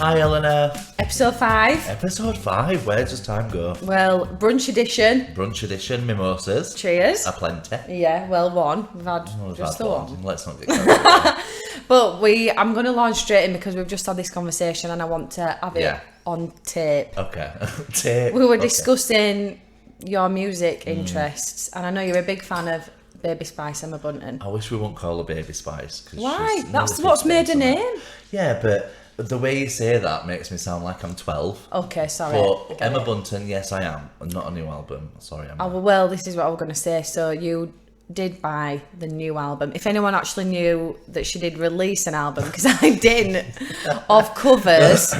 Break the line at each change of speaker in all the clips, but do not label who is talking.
Hi Eleanor.
Episode 5.
Episode 5. Where does time go?
Well, brunch edition.
Brunch edition, mimosas.
Cheers.
Aplenty.
Yeah, well, one. We've had just the one.
Let's not get carried.
But I'm going to launch straight in because we've just had this conversation and I want to have it on tape.
Okay. Tape.
We were discussing your music interests, and I know you're a big fan of Baby Spice, Emma Bunton.
I wish we wouldn't call her Baby Spice.
Why? That's what's made her name.
Yeah, but the way you say that makes me sound like I'm 12.
Okay, sorry.
But Emma Bunton, yes, I am. Not a new album. Sorry, Emma.
Oh, well, this is what I was going to say. So you did buy the new album. If anyone actually knew that she did release an album, because I didn't, of covers,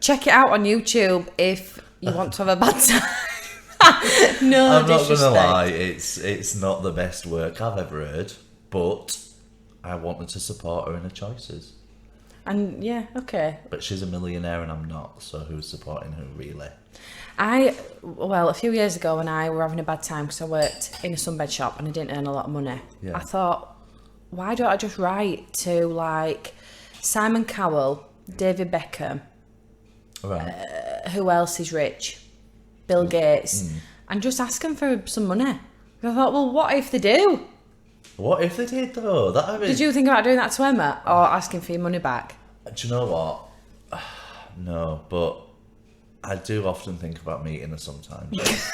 check it out on YouTube if you want to have a bad time. No,
I'm not gonna lie, it's not the best work I've ever heard, but I wanted to support her in her choices.
And yeah, okay.
But she's a millionaire and I'm not, so who's supporting who really?
A few years ago when I were having a bad time because I worked in a sunbed shop and I didn't earn a lot of money, I thought, why don't I just write to like Simon Cowell, David Beckham, who else is rich? Bill Gates, and just ask them for some money. I thought, well, what if they do?
What if they did though?
Did you think about doing that to Emma or asking for your money back?
Do you know what? No, but I do often think about meeting her sometimes.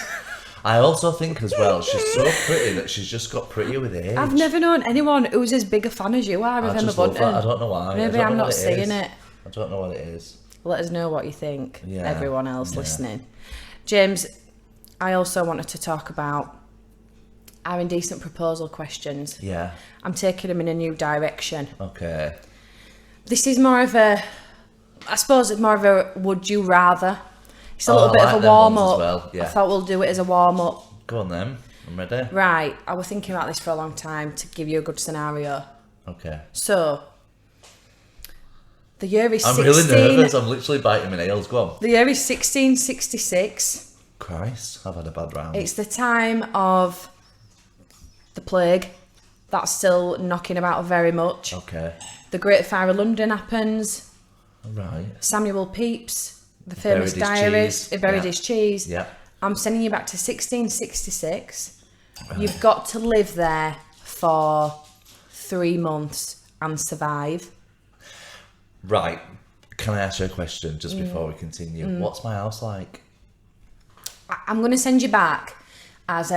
I also think as well, she's so pretty that she's just got prettier with age.
I've never known anyone who was as big a fan as you are of Emma Bunton.
I don't know why.
Maybe I'm not seeing it.
I don't know what it is.
Let us know what you think, everyone else listening. James, I also wanted to talk about our indecent proposal questions.
Yeah.
I'm taking them in a new direction.
Okay.
This is more of a, I suppose it's more of a would you rather. It's a little bit of a warm up.
Well. Yeah.
I thought we'll do it as a warm up.
Go on then. I'm ready.
Right. I was thinking about this for a long time to give you a good scenario.
Okay.
So, the year is
I'm really nervous. I'm literally biting my nails. Go on.
The year is 1666.
Christ, I've had a bad round.
It's the time of the plague. That's still knocking about very much.
Okay.
The Great Fire of London happens.
Right.
Samuel Pepys, the famous diarist, buried his cheese.
Yeah.
I'm sending you back to 1666. Right. You've got to live there for 3 months and survive.
Right. Can I ask you a question just before we continue? What's my house like?
I'm going to send you back as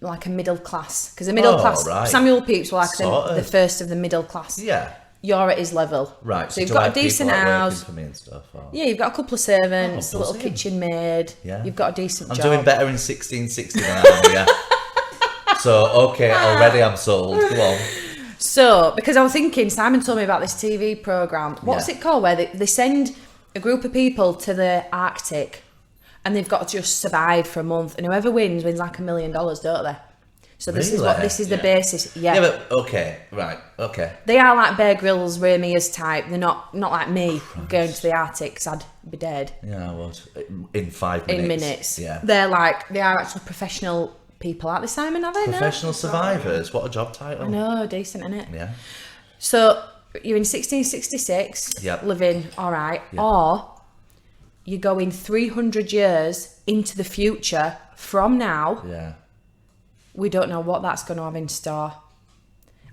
like a middle class, because the middle class, Samuel Pepys were like the first of the middle class.
Yeah.
You're at his level.
Right.
So you've got a decent house.
For me and stuff, or?
Yeah, you've got a couple of servants, a little kitchen maid.
Yeah.
You've got a decent job.
I'm doing better in 1660 than I am here. So, okay, already I'm sold. Go on.
So, because I was thinking, Simon told me about this TV programme. What's it called? Where they send a group of people to the Arctic and they've got to just survive for a month. And whoever wins like $1 million, don't they? So this is the basis. Yeah.
Yeah, but okay, right, okay.
They are like Bear Grylls, Ray Mears type. They're not like me going to the Arctic because I'd be dead.
Yeah, I would. In 5 minutes.
In minutes.
Yeah.
They are actually professional people, aren't they, Simon? Are they?
Professional survivors. What a job title.
I know, decent, isn't it?
Yeah.
So you're in 1666, living all right, or you're going 300 years into the future from now.
Yeah.
We don't know what that's going to have in store.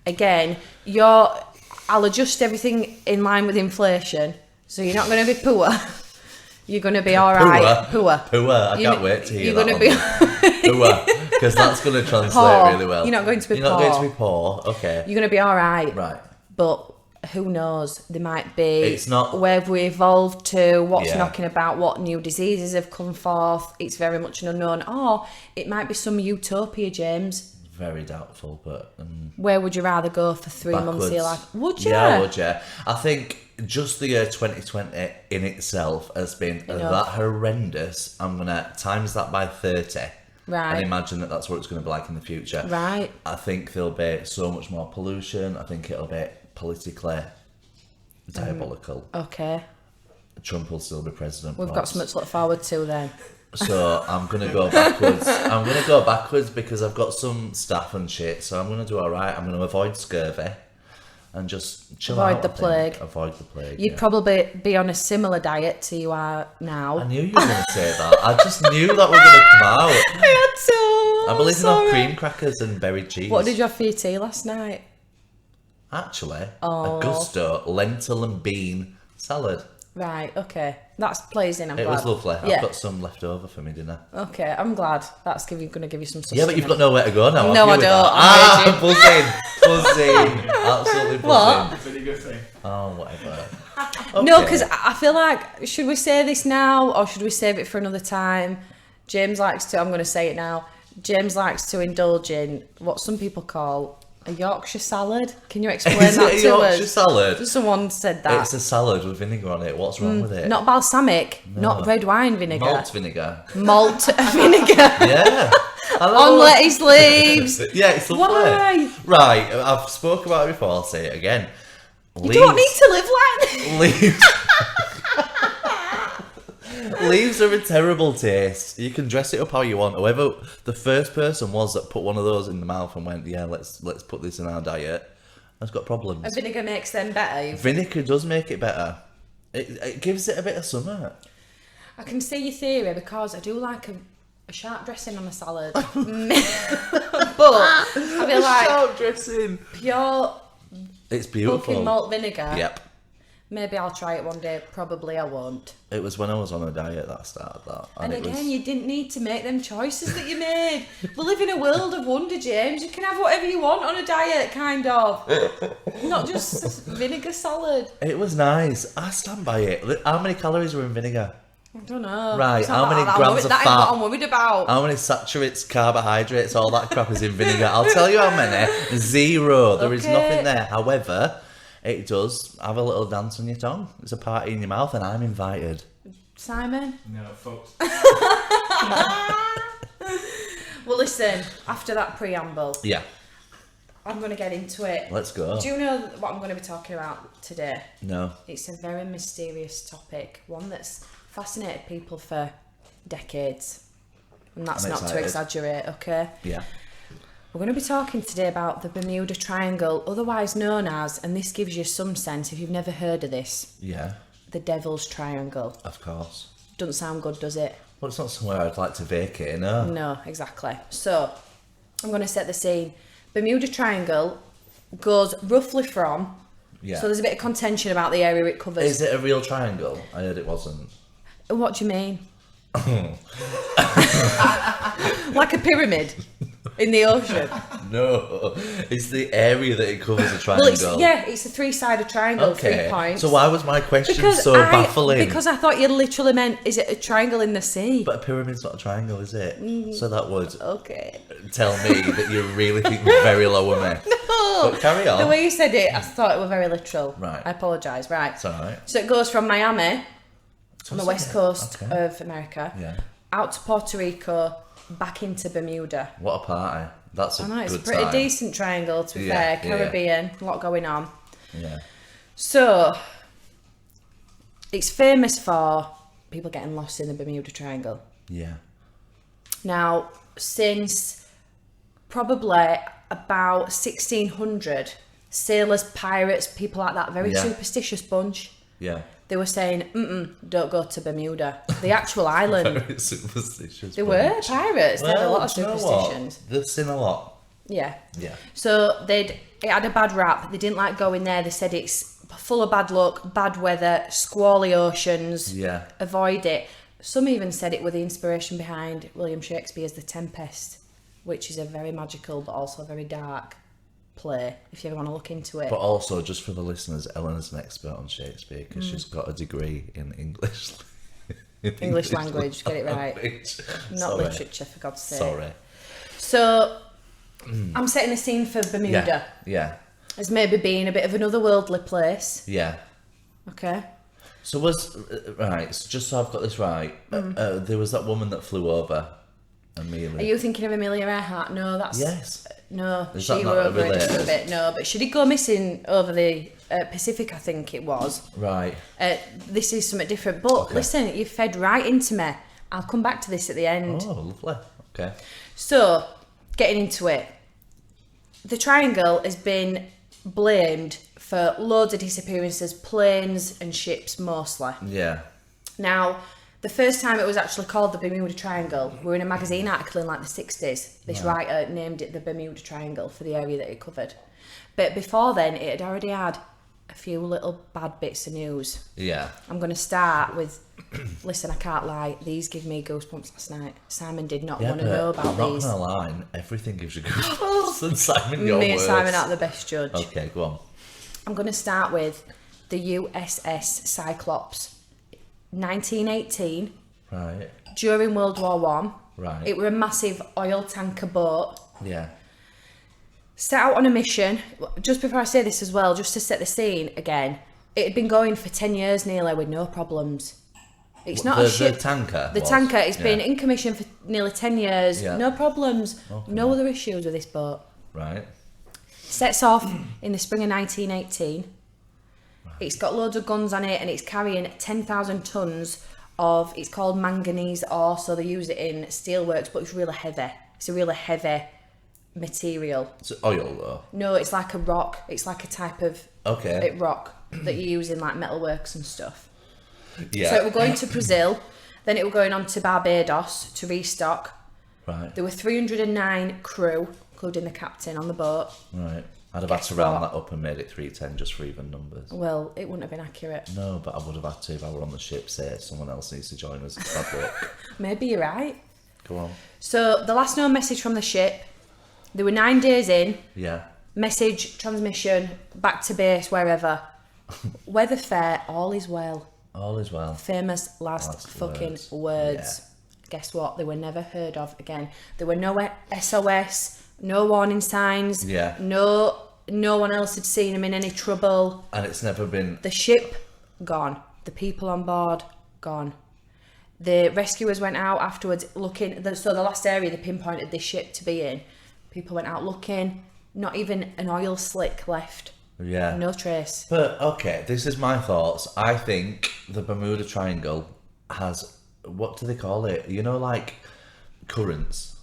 Again, I'll adjust everything in line with inflation, so you're not going to be poor. You're going to be all right. Poor.
I can't wait to hear
you're
that.
You're going to be
poor, because that's going to translate
poor.
Really well.
You're not going to be poor.
You're not going to be poor. Okay.
You're going to be all right.
Right.
But who knows? There might be.
It's not.
Where have we evolved to? What's knocking about? What new diseases have come forth? It's very much an unknown. Or it might be some utopia, James.
Very doubtful, but...
Where would you rather go for 3 months of your life? Would you?
Yeah, would you? I think just the year 2020 in itself has been that horrendous. I'm going to times that by 30.
Right.
And imagine that's what it's going to be like in the future.
Right.
I think there'll be so much more pollution. I think it'll be politically diabolical.
Okay.
Trump will still be president.
We've got something to look forward to then.
So I'm going to go backwards. I'm going to go backwards because I've got some staff and shit. So I'm going to do all right. I'm going to avoid scurvy. and just chill out.
Avoid the plague.
Avoid the plague.
You'd probably be on a similar diet to you are now.
I knew you were going to say that. I just knew that was going to come out.
I had to.
I believe in our cream crackers and buried cheese.
What did you have for your tea last night?
Actually, a gusto lentil and bean salad.
Right, okay. That's pleasing, I'm
It
glad.
was lovely.
Yeah.
I've got some left over for my dinner.
Okay, I'm glad. That's going to give you some sustenance.
Yeah, but you've got nowhere to go now.
No,
have you,
I don't.
with that? Buzzing. Absolutely buzzing.
What?
Vinegar thing.
Oh, whatever.
No,
Okay.
because I feel like, should we say this now or should we save it for another time? James likes to, I'm going to say it now, James likes to indulge in what some people call a Yorkshire salad. Can you explain
Is
that
it a
to
Yorkshire
us?
salad?
Someone said that.
It's a salad with vinegar on it. What's wrong with it?
Not balsamic, not red wine vinegar.
Malt vinegar.
Malt vinegar.
Yeah.
On lettuce leaves.
Yeah, it's lovely.
Why?
Right, I've spoke about it before. I'll say it again.
You don't need to live like this.
Leaves. Leaves are a terrible taste. You can dress it up how you want. However, the first person was that put one of those in the mouth and went, "Yeah, let's put this in our diet," has got problems.
And vinegar makes them better.
Vinegar does make it better. It gives it a bit of summer.
I can see your theory because I do like a sharp dressing on a salad. But I feel like
Sharp dressing.
pure
It's beautiful.
fucking malt vinegar.
Yep.
Maybe I'll try it one day. Probably I won't.
It was when I was on a diet that I started that.
And
it
again,
was...
you didn't need to make them choices that you made. We live in a world of wonder, James. You can have whatever you want on a diet, kind of. Not just vinegar salad.
It was nice. I stand by it. How many calories were in vinegar?
I don't know.
Right,
It's not
how many
that
grams of
that
fat?
ain't what I'm worried about.
How many saturates, carbohydrates, all that crap is in vinegar? I'll tell you how many. 0. There is
Okay.
nothing there. However, it does have a little dance on your tongue. It's a party in your mouth, and I'm invited.
Simon?
No, folks.
Well, listen, after that preamble,
Yeah,
I'm going to get into it.
let's go.
Do you know what I'm going to be talking about today?
No.
It's a very mysterious topic, one that's fascinated people for decades. And that's
I'm
not to
excited.
exaggerate, okay?
Yeah.
We're going to be talking today about the Bermuda Triangle, otherwise known as, and this gives you some sense if you've never heard of this,
Yeah,
the Devil's Triangle.
of course.
Doesn't sound good, does it?
Well, it's not somewhere I'd like to vacate, no.
No, exactly. So, I'm going to set the scene. Bermuda Triangle goes roughly from,
Yeah.
so there's a bit of contention about the area it covers.
Is it a real triangle? I heard it wasn't.
What do you mean? Like a pyramid in the ocean.
No, it's the area that it covers a
Well,
triangle.
it's a three-sided triangle, 3 points.
So why was my question so
I-
baffling?
Because I thought you literally meant, is it a triangle in the sea?
But a pyramid's not a triangle, is it? So that would
Okay.
tell me that you really think very low of me.
No.
But carry on.
The way you said it, I thought it was very literal.
Right.
I apologise. Right.
It's alright.
So it goes from Miami, on the
Is
west
it?
coast
Okay.
of America,
Yeah.
out to Puerto Rico, back into Bermuda.
What a party. That's a
I know, it's a
good
pretty
time.
decent triangle, to be
Yeah,
fair.
yeah.
Caribbean, a lot going on.
Yeah.
So, it's famous for people getting lost in the Bermuda Triangle.
Yeah.
Now, since probably about 1600, sailors, pirates, people like that, very
Yeah.
superstitious bunch,
Yeah.
they were saying, don't go to Bermuda. The actual island.
Very superstitious.
They were
bunch.
pirates. They had a lot of
do you know what?
superstitions.
They've seen a lot.
Yeah.
Yeah.
So it had a bad rap. They didn't like going there. They said it's full of bad luck, bad weather, squally oceans.
Yeah.
Avoid it. Some even said it was the inspiration behind William Shakespeare's The Tempest, which is a very magical but also very dark play, if you ever want to look into it.
But also, just for the listeners, Eleanor's an expert on Shakespeare because she's got a degree in English.
English language, get it right.
Language.
Not
Sorry.
literature, for God's sake.
Sorry.
So, I'm setting the scene for Bermuda
Yeah. Yeah.
as maybe being a bit of an otherworldly place.
Yeah.
Okay.
So right, so just so I've got this right, there was that woman that flew over, Amelia.
Are you thinking of Amelia Earhart? No, that's...
Yes.
No,
Is
she
that not
were over it just a
related?
bit. No, but she did go missing over the Pacific, I think it was.
Right.
This is something different. But
Okay.
listen, you fed right into me. I'll come back to this at the end.
Oh, lovely. Okay.
So, getting into it. The triangle has been blamed for loads of disappearances, planes and ships mostly.
Yeah.
Now, the first time it was actually called the Bermuda Triangle, we were in a magazine article in like the 60s. This writer named it the Bermuda Triangle for the area that it covered. But before then, it had already had a few little bad bits of news.
Yeah.
I'm going to start with, listen, I can't lie, these give me goosebumps last night. Simon did not want to know about
I'm not
these.
going to lie, everything gives you goosebumps. And Simon, your
Me and
words.
Simon are the best judge.
Okay, go on.
I'm going to start with the USS Cyclops. 1918,
Right.
during World War One.
Right.
It were a massive oil tanker boat.
Yeah.
Set out on a mission. Just before I say this as well, just to set the scene again, it had been going for 10 years nearly with no problems. It's not a ship.
The tanker?
The tanker, it's been in commission for nearly 10 years.
Yeah.
No problems.
Okay.
No other issues with this boat.
Right.
Sets off in the spring of 1918. It's got loads of guns on it and it's carrying 10,000 tonnes of, it's called manganese ore, so they use it in steelworks, but it's really heavy. It's a really heavy material.
It's oil though?
No, it's like a rock. It's like a type of rock that you use in like metalworks and stuff.
Yeah.
So it were going to Brazil, then it were going on to Barbados to restock.
Right.
There were 309 crew, including the captain, on the boat.
Right. I'd have had to round that up and made it 310 just for even numbers.
Well, it wouldn't have been accurate.
No, but I would have had to if I were on the ship, say someone else needs to join us. It's bad luck.
Maybe you're right.
Go on.
So the last known message from the ship, they were 9 days in.
Yeah.
Message, transmission, back to base, wherever. Weather fair, all is well.
All is well.
Famous last fucking words. Yeah. Guess what? They were never heard of again. There were no SOS, no warning signs.
Yeah.
No one else had seen them in any trouble.
And it's never been...
The ship, gone. The people on board, gone. The rescuers went out afterwards looking. So the last area they pinpointed this ship to be in, people went out looking. Not even an oil slick left.
Yeah.
No trace.
But, okay, this is my thoughts. I think the Bermuda Triangle has... What do they call it? You know, like currents.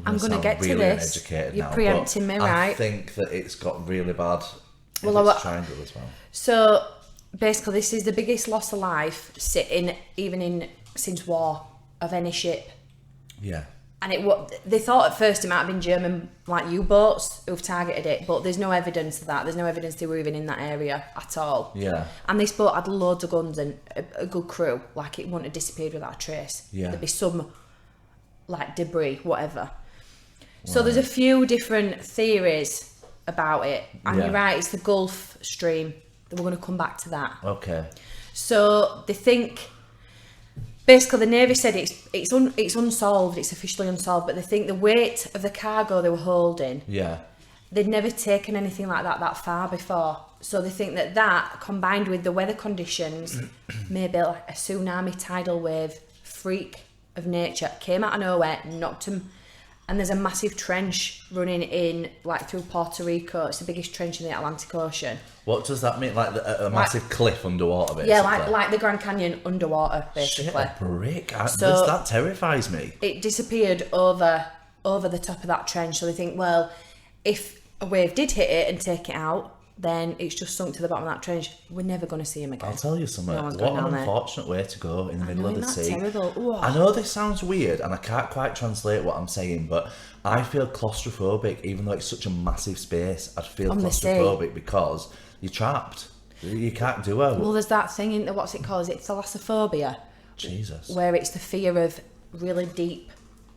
I'm going to get
really
to this.
Uneducated
You're
now,
preempting me, right?
I think that it's got really bad triangle as well.
So basically, this is the biggest loss of life since war of any ship.
Yeah.
And they thought at first it might have been German like U-boats who've targeted it, but there's no evidence of that. There's no evidence they were even in that area at all.
Yeah.
And this boat had loads of guns and a good crew. Like it wouldn't have disappeared without a trace.
Yeah.
There'd be some like debris, whatever. So there's a few different theories about it. And you're right, it's the Gulf Stream. We're going to come back to that.
Okay.
So they think... Basically, the Navy said it's unsolved, it's officially unsolved, but they think the weight of the cargo they were holding, they'd never taken anything like that far before. So they think that combined with the weather conditions, maybe like a tsunami, tidal wave, freak of nature, came out of nowhere, knocked them. And there's a massive trench running in, like, through Puerto Rico. It's the biggest trench in the Atlantic Ocean.
What does that mean? Like a massive cliff underwater, basically?
Yeah, like the Grand Canyon underwater, basically.
Shit, a brick. That terrifies me.
It disappeared over the top of that trench. So they think, well, if a wave did hit it and take it out, then it's just sunk to the bottom of that trench. We're never going to see him again.
I'll tell you something.
No one's
what
going
an
down
unfortunate way to go in the middle of the sea.
Terrible. Ooh.
I know this sounds weird and I can't quite translate what I'm saying, but I feel claustrophobic even though it's such a massive space. I'd feel claustrophobic because you're trapped. You can't do it.
Well, there's that thing in what's it called? Is it thalassophobia?
Jesus.
Where it's the fear of really deep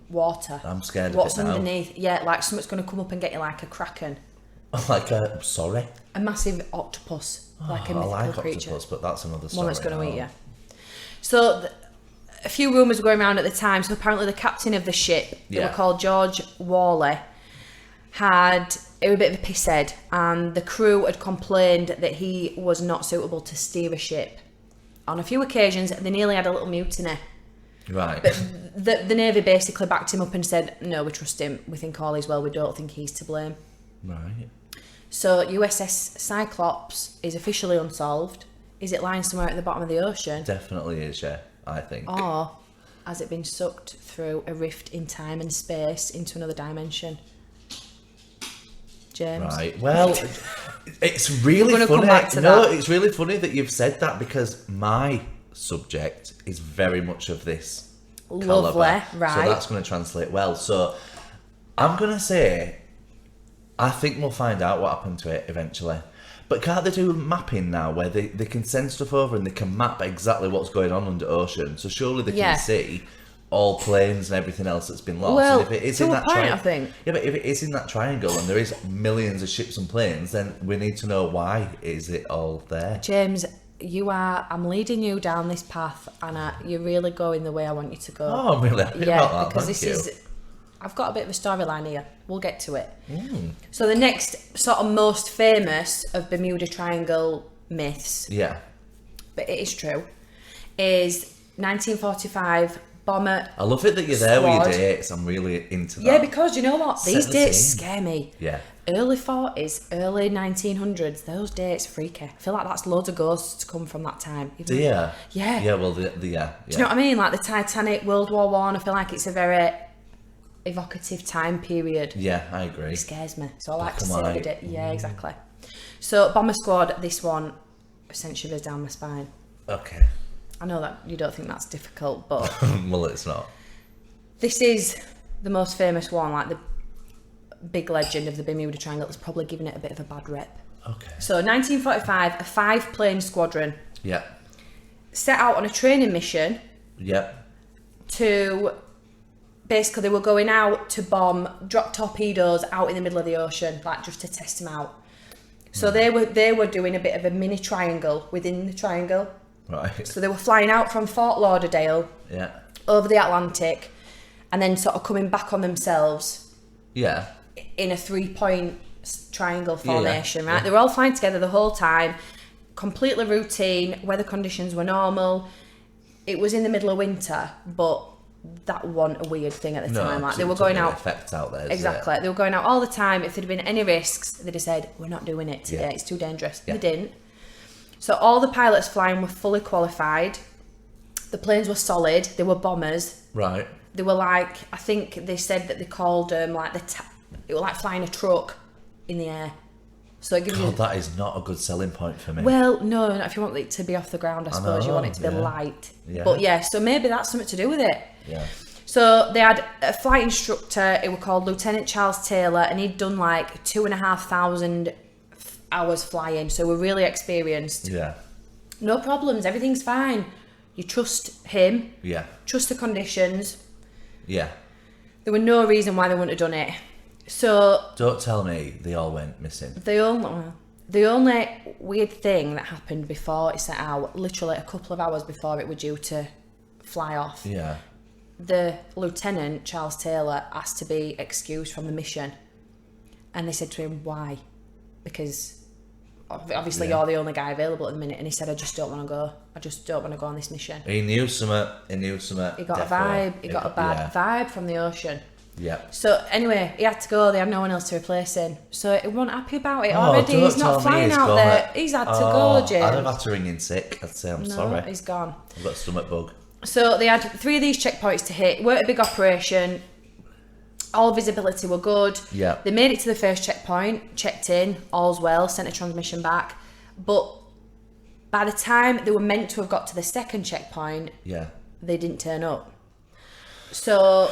water.
I'm scared
What's
of it now.
underneath? Yeah, like something's going to come up and get you like a kraken.
Sorry?
A massive octopus, like a mythical
I like
creature.
octopus, but that's another story.
One that's going to eat you. So a few rumours were going around at the time. So apparently the captain of the ship, they were called George Worley, he was a bit of a pisshead, and the crew had complained that he was not suitable to steer a ship. On a few occasions, they nearly had a little mutiny.
Right.
But the Navy basically backed him up and said, no, we trust him. We think all is well. We don't think he's to blame.
Right.
So USS Cyclops is officially unsolved. Is it lying somewhere at the bottom of the ocean?
Definitely is, yeah, I think.
Or has it been sucked through a rift in time and space into another dimension? James?
Right, well, It's really
gonna
funny.
come back to
no,
that.
it's really funny that you've said that because my subject is very much of this
Lovely,
calibre.
right.
So that's going to translate well. So I'm going to say, I think we'll find out what happened to it eventually. But can't they do mapping now where they can send stuff over and they can map exactly what's going on under ocean? So surely they can see all planes and everything else that's been lost.
Well,
and if it is
to
in
a
that
point, I think.
Yeah, but if it is in that triangle and there is millions of ships and planes, then we need to know why is it all there.
James, I'm leading you down this path, and you're really going the way I want you to go.
Oh, I'm really happy about that.
Because I've got a bit of a storyline here. We'll get to it. So the next sort of most famous of Bermuda Triangle myths, but it is true, is 1945 bomber.
I love it that you're there with
squad.
your dates. I'm really into that.
Yeah, because you know what?
Set
These
the
dates
scene.
scare me.
Yeah.
Early 40s, early 1900s, those dates freaky. I feel like that's loads of ghosts to come from that time.
Do you?
Yeah.
Yeah, well, yeah.
Do you know what I mean? Like the Titanic, World War One. I feel like it's a very evocative time period.
Yeah, I agree.
It scares me. So I like to
Black
see
and
the
white.
day. Yeah, exactly. So Bomber Squad, this one sent shivers down my spine.
Okay.
I know that you don't think that's difficult, but
Well, it's not.
this is the most famous one, like the big legend of the Bermuda Triangle. It's probably given it a bit of a bad rep.
Okay.
So 1945, a 5-plane squadron
Yeah.
set out on a training mission
Yeah.
to basically, they were going out to drop torpedoes out in the middle of the ocean, like just to test them out. So they were doing a bit of a mini triangle within the triangle.
Right.
So they were flying out from Fort Lauderdale
Yeah.
over the Atlantic, and then sort of coming back on themselves
Yeah.
in a 3-point triangle
Yeah,
formation, right?
yeah.
They were all flying together the whole time, completely routine, weather conditions were normal. It was in the middle of winter, but that wasn't a weird thing at the time. Like they were going out.
Effect out there.
Exactly. They were going out all the time. If there'd been any risks, they'd have said, we're not doing it today.
Yeah.
It's too dangerous.
Yeah.
They didn't. So all the pilots flying were fully qualified. The planes were solid. They were bombers.
Right.
They were like, I think they said that they called them like it was like flying a truck in the air. So it gives you.
God, that is not a good selling point for me.
Well, no, not if you want it to be off the ground, I suppose. You want it to be light.
Yeah.
But yeah, so maybe that's something to do with it.
Yeah.
So they had a flight instructor, it was called Lieutenant Charles Taylor, and he'd done like 2,500 hours flying, so we're really experienced.
Yeah.
No problems, everything's fine. You trust him,
Yeah.
trust the conditions.
Yeah.
There were no reason why they wouldn't have done it. So
Don't tell me they all went missing.
the only weird thing that happened before it set out, literally a couple of hours before it were due to fly off,
Yeah.
the Lieutenant, Charles Taylor, asked to be excused from the mission. And they said to him, why? Because obviously you're the only guy available at the minute. And he said, I just don't want to go. I just don't want to go on this mission.
He knew something.
He got a vibe. He got a bad vibe from the ocean.
Yeah.
So anyway, he had to go. They had no one else to replace him. So he wasn't happy about it
Oh,
already.
don't
He's
tell
not
me
flying
he's
out
gone.
there. He's had to go, James.
I'd have had to ring in sick. I'd say I'm sorry.
He's gone.
I've got a stomach bug.
So they had 3 of these checkpoints to hit. It weren't a big operation. All visibility were good.
Yeah.
They made it to the first checkpoint, checked in, all's well, sent a transmission back. But by the time they were meant to have got to the second checkpoint,
Yeah.
they didn't turn up. So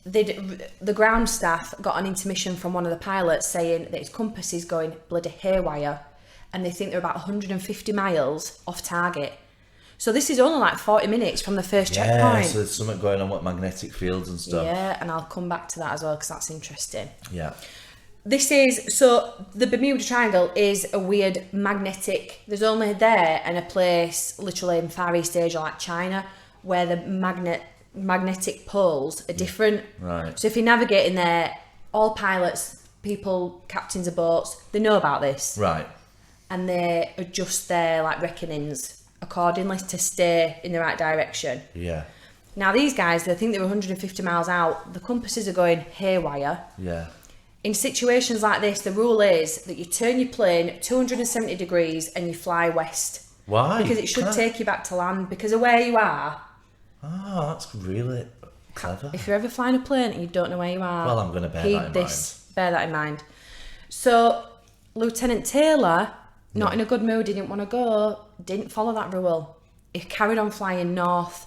the ground staff got an intermission from one of the pilots saying that his compass is going bloody haywire, and they think they're about 150 miles off target. So this is only like 40 minutes from the first checkpoint.
So there's something going on with magnetic fields and stuff.
Yeah, and I'll come back to that as well because that's interesting.
Yeah.
So the Bermuda Triangle is a weird magnetic, there's only there and a place literally in Far East Asia like China where the magnetic poles are different.
Right.
So if you're navigating there, all pilots, people, captains of boats, they know about this.
Right.
And they adjust their like reckonings accordingly to stay in the right direction.
Yeah.
Now these guys, they think they're 150 miles out, the compasses are going haywire.
Yeah.
In situations like this, the rule is that you turn your plane 270 degrees and you fly west.
Why?
Because it should take you back to land, because of where you are.
Oh, that's really clever.
If you're ever flying a plane and you don't know where you are,
Well, I'm going to bear that in mind.
Bear that in mind. So Lieutenant Taylor, not in a good mood, he didn't want to go, didn't follow that rule. He carried on flying north,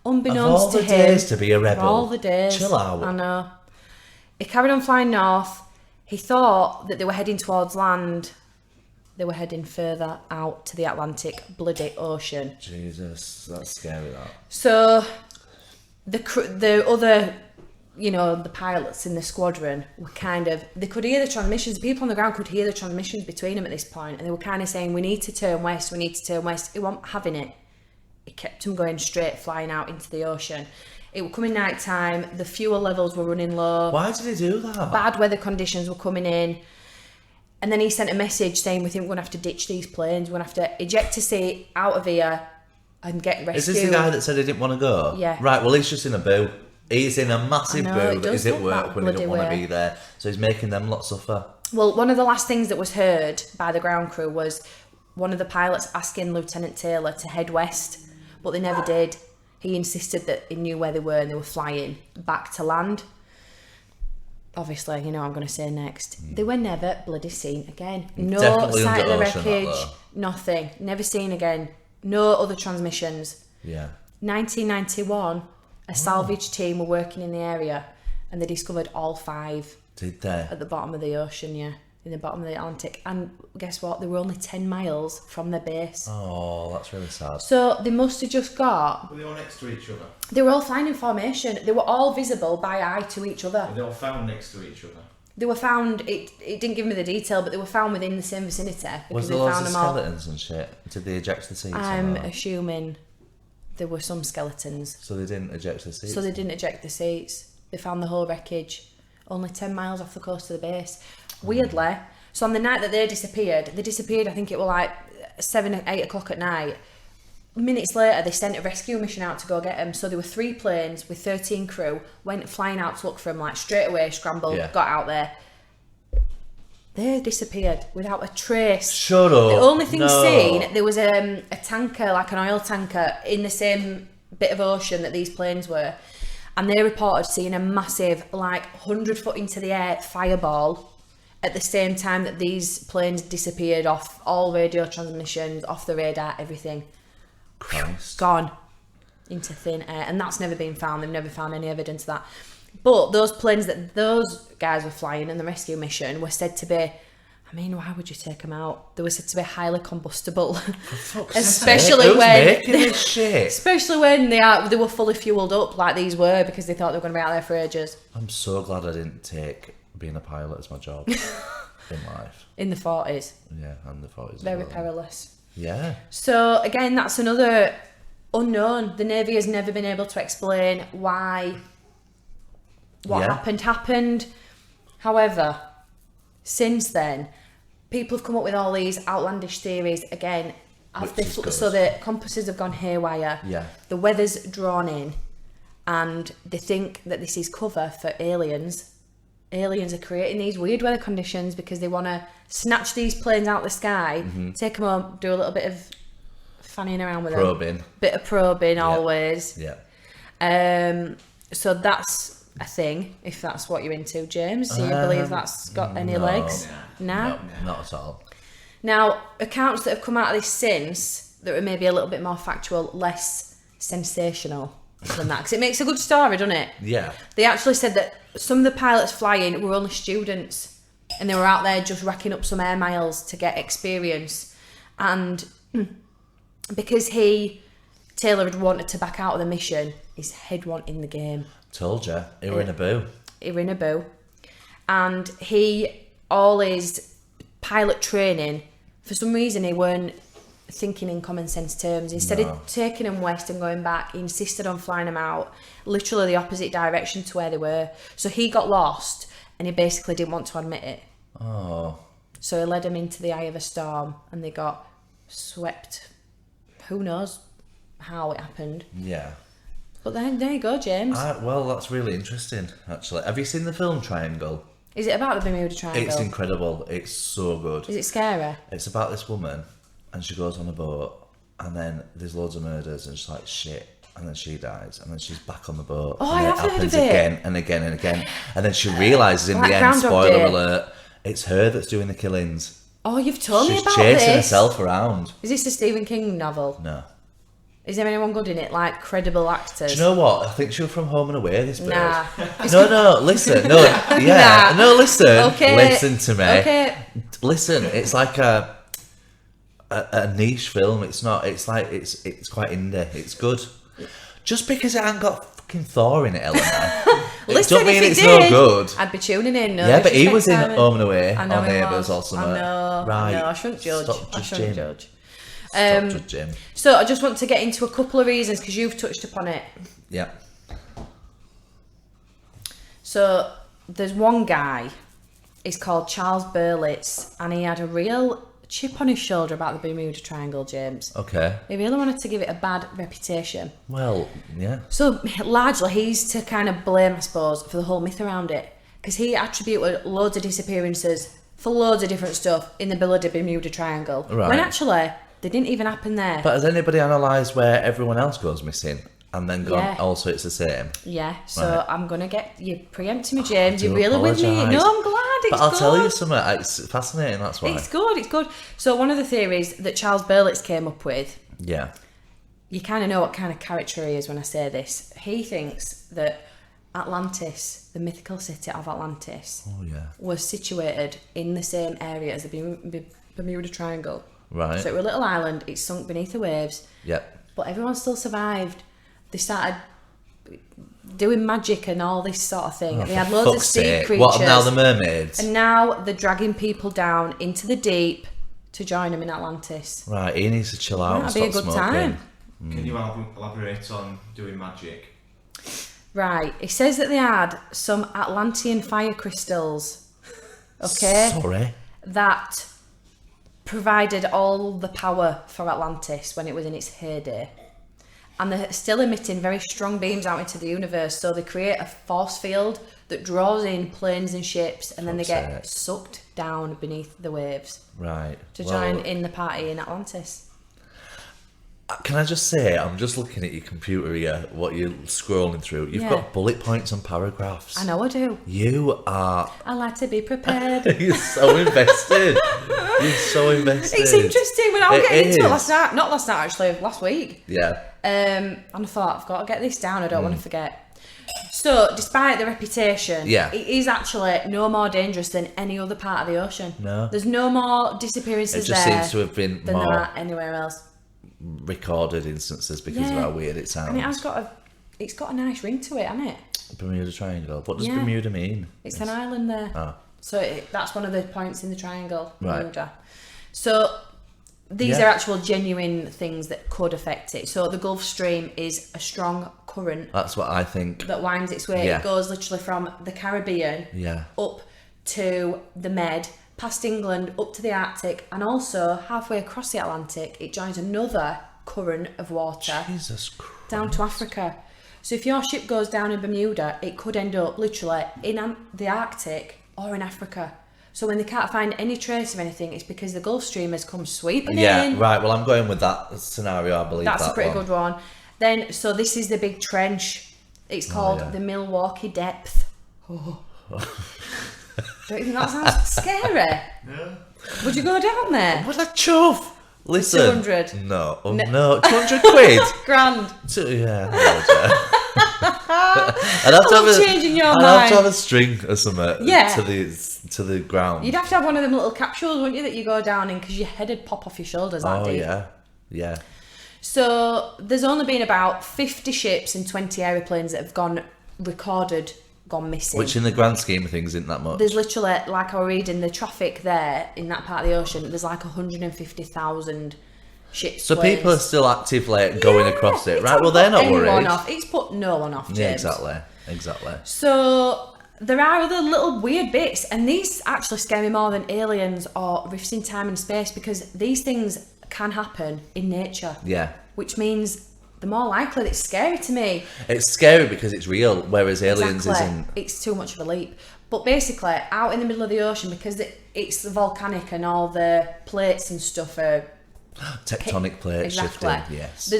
unbeknownst to him.
Of all the days to be a rebel.
Of all the days.
Chill out.
I know. He carried on flying north. He thought that they were heading towards land. They were heading further out to the Atlantic bloody ocean.
Jesus, that's scary, that.
So the other, the pilots in the squadron were they could hear the transmissions. The people on the ground could hear the transmissions between them at this point, and they were kind of saying, we need to turn west, we need to turn west. He wasn't having it. It kept them going straight, flying out into the ocean. It would come in night time, the fuel levels were running low.
Why did he do that?
Bad weather conditions were coming in. And then he sent a message saying, we think we're going to have to ditch these planes. We're going to have to eject to sea out of here and get rescued.
Is this the guy that said he didn't want to go?
Yeah.
Right, well, he's just in a boo. He's in a massive boo that he's at work when he don't want to be there. So he's making them lot suffer.
Well, one of the last things that was heard by the ground crew was one of the pilots asking Lieutenant Taylor to head west, but they never did. He insisted that he knew where they were and they were flying back to land. Obviously, I'm going to say next. They were never bloody seen again. No
Definitely
sight of the
ocean,
wreckage, nothing. Never seen again. No other transmissions.
Yeah.
1991, a salvage team were working in the area and they discovered all 5.
Did they?
At the bottom of the ocean, yeah. In the bottom of the Atlantic. And guess what? They were only 10 miles from their base.
Oh, that's really sad.
So they must have just got...
Were they all next to each other?
They were all flying in formation. They were all visible by eye to each other.
Were they all found next to each other?
They were found, it didn't give me the detail, but they were found within the same vicinity.
Was there loads of skeletons and shit? Did they eject the seats?
I'm assuming there were some skeletons.
So they didn't eject the seats?
So they didn't eject the seats. They found the whole wreckage only 10 miles off the coast of the base. Weirdly, so on the night that they disappeared, I think it was like 7 or 8 o'clock at night. Minutes later, they sent a rescue mission out to go get them. So there were 3 planes with 13 crew, went flying out to look for them, like straight away, scrambled, got out there. They disappeared without a trace.
Shut up.
The only thing seen, there was a tanker, like an oil tanker, in the same bit of ocean that these planes were. And they reported seeing a massive, like 100 foot into the air fireball at the same time that these planes disappeared off all radio transmissions, off the radar, everything.
Christ.
Gone into thin air. And that's never been found. They've never found any evidence of that. But those planes that those guys were flying in the rescue mission were said to be, why would you take them out? They were said to be highly combustible. Especially when they were fully fueled up like these were, because they thought they were going to be out there for ages.
I'm so glad I didn't take being a pilot as my job in life.
In the 40s.
Yeah, and the 40s.
Very perilous.
Yeah.
So again, that's another unknown. The Navy has never been able to explain why what happened. However, since then, people have come up with all these outlandish theories again. So the compasses have gone haywire.
Yeah.
The weather's drawn in, and they think that this is cover for aliens. Aliens are creating these weird weather conditions because they want to snatch these planes out of the sky, take them home, do a little bit of fanning around with them. Bit of probing always.
Yeah.
So that's a thing, if that's what you're into, James. Do you believe that's got any legs? No,
not at all.
Now, accounts that have come out of this since that are maybe a little bit more factual, less sensational than that, because it makes a good story, doesn't it?
Yeah.
They actually said that some of the pilots flying were only students, and they were out there just racking up some air miles to get experience. And because Taylor had wanted to back out of the mission, his head wasn't in the game.
Told you, he were in a boo.
And all his pilot training, for some reason he weren't thinking in common sense terms. Instead of taking them west and going back, he insisted on flying them out literally the opposite direction to where they were. So he got lost and he basically didn't want to admit it.
Oh.
So he led them into the eye of a storm and they got swept. Who knows how it happened.
Yeah.
But then there you go, James.
Well, that's really interesting, actually. Have you seen the film Triangle?
Is it about the Bermuda Triangle?
It's incredible. It's so good.
Is it scary?
It's about this woman, and she goes on a boat, and then there's loads of murders, and she's like, shit. And then she dies, and then she's back on the boat.
Oh,
and
I
it
have heard
happens
of it.
again and again and again. And then she realises in
Like
the end,
Groundhog
spoiler
Day.
alert, it's her that's doing the killings.
Oh, you've told me
She's
about
chasing
this.
herself around.
Is this a Stephen King novel?
No.
Is there anyone good in it? Like credible actors?
Do you know what? I think she was from Home and Away, this bird.
Nah.
No, listen. No, yeah.
Nah.
No, listen.
Okay.
Listen to me.
Okay.
Listen, it's like a niche film. It's not, it's like, it's quite indie. It's good. Just because it ain't got fucking Thor in it, Eleanor.
Listen,
don't mean
if
it's
it
no
did,
good.
I'd be tuning in. No
Yeah, but he
disrespect,
was in
Simon.
Home and Away
I know
or
he
Neighbours
was.
or something.
I know.
Right.
I shouldn't judge.
Stop
I shouldn't
judging.
judge.
Stop judging.
So I just want to get into a couple of reasons because you've touched upon it.
Yeah.
So there's one guy. He's called Charles Berlitz, and he had a real chip on his shoulder about the Bermuda Triangle, James.
Okay.
He really wanted to give it a bad reputation.
Well, yeah.
So largely he's to kind of blame, I suppose, for the whole myth around it. Because he attributed loads of disappearances for loads of different stuff in the Bermuda Triangle.
Right.
When actually, they didn't even happen there.
But has anybody analysed where everyone else goes missing and then gone,
Yeah.
also it's the same?
Yeah, so
Right.
I'm going to get you preempting me, James.
I do
You're really with me.
apologise.
No, I'm glad. It's
But I'll
good.
tell you something, it's fascinating, that's why.
It's good, it's good. So one of the theories that Charles Berlitz came up with,
Yeah.
you kind of know what kind of character he is when I say this. He thinks that Atlantis, the mythical city of Atlantis,
Oh, yeah.
was situated in the same area as the Bermuda Triangle.
Right.
So it was a little island, it sunk beneath the waves,
Yep.
but everyone still survived. They started doing magic and all this sort of thing.
Oh,
They had
for
loads of
fuck's
sea
sake.
creatures.
What, now the mermaids?
And now they're dragging people down into the deep to join them in Atlantis.
Right, he needs to chill out and
That'd be a
stop
good
smoking.
time.
Can you elaborate on doing magic?
Right, it says that they had some Atlantean fire crystals, okay,
Sorry.
that provided all the power for Atlantis when it was in its heyday. And they're still emitting very strong beams out into the universe, so they create a force field that draws in planes and ships, and then they
Fuck's
get
sake.
sucked down beneath the waves
Right.
to
well,
join in the party in Atlantis.
Can I just say, I'm just looking at your computer here, what you're scrolling through. You've
Yeah.
got bullet points and paragraphs.
I know I do.
You are...
I like to be prepared.
You're so invested. You're so invested.
It's interesting when I was
It
getting into it
is.
last night. Not last night, actually, last week.
Yeah.
And I thought, I've got to get this down, I don't want to forget. So, despite the reputation,
Yeah.
it is actually no more dangerous than any other part of the ocean.
No.
There's no more
It
disappearances
just
there
seems to have been
than there
more
are anywhere else.
recorded instances because of
Yeah.
how weird it sounds.
And it's got a nice ring to it, hasn't it?
Bermuda Triangle. What does
Yeah.
Bermuda mean?
It's an island there.
Ah.
So that's one of the points in the triangle,
Right.
Bermuda. So these
Yeah.
are actual genuine things that could affect it. So the Gulf Stream is a strong current
That's what I think.
that winds its way.
Yeah.
It goes literally from the Caribbean
Yeah.
up to the Med, past England, up to the Arctic, and also halfway across the Atlantic, it joins another current of water
Jesus Christ.
down to Africa. So if your ship goes down in Bermuda, it could end up literally in the Arctic or in Africa. So when they can't find any trace of anything, it's because the Gulf Stream has come sweeping
Yeah,
in.
right. Well, I'm going with that scenario, I believe.
That's
that
a pretty
one.
good one. Then, so this is the big trench. It's called
yeah.
the Milwaukee Depth. Oh. Don't you think that sounds scary?
No.
Would you go down there?
What a chuff! Listen.
200.
No. Oh, no. 200 quid?
Grand.
Yeah. I'd have to
I'm
have
changing your
I'd have to
mind.
have a string or something
Yeah.
to the ground.
You'd have to have one of them little capsules, wouldn't you, that you go down in because your head would pop off your shoulders that
Oh,
deep.
yeah. Yeah.
So there's only been about 50 ships and 20 aeroplanes that have gone missing.
Which in the grand scheme of things isn't that much.
There's literally, like I was reading, the traffic there in that part of the ocean, there's like 150,000 ships.
So
planes.
people are still actively going across it.
It's
Right,
not
well, they're
put
not
anyone
worried.
Off. It's put no one off, James.
Yeah, exactly.
So there are other little weird bits, and these actually scare me more than aliens or rifts in time and space, because these things can happen in nature.
Yeah.
Which means the more likely that it's scary to me.
It's scary because it's real, whereas aliens
Exactly.
isn't.
It's too much of a leap. But basically, out in the middle of the ocean, because it's volcanic and all the plates and stuff are
Tectonic plates
exactly.
shifting, yes.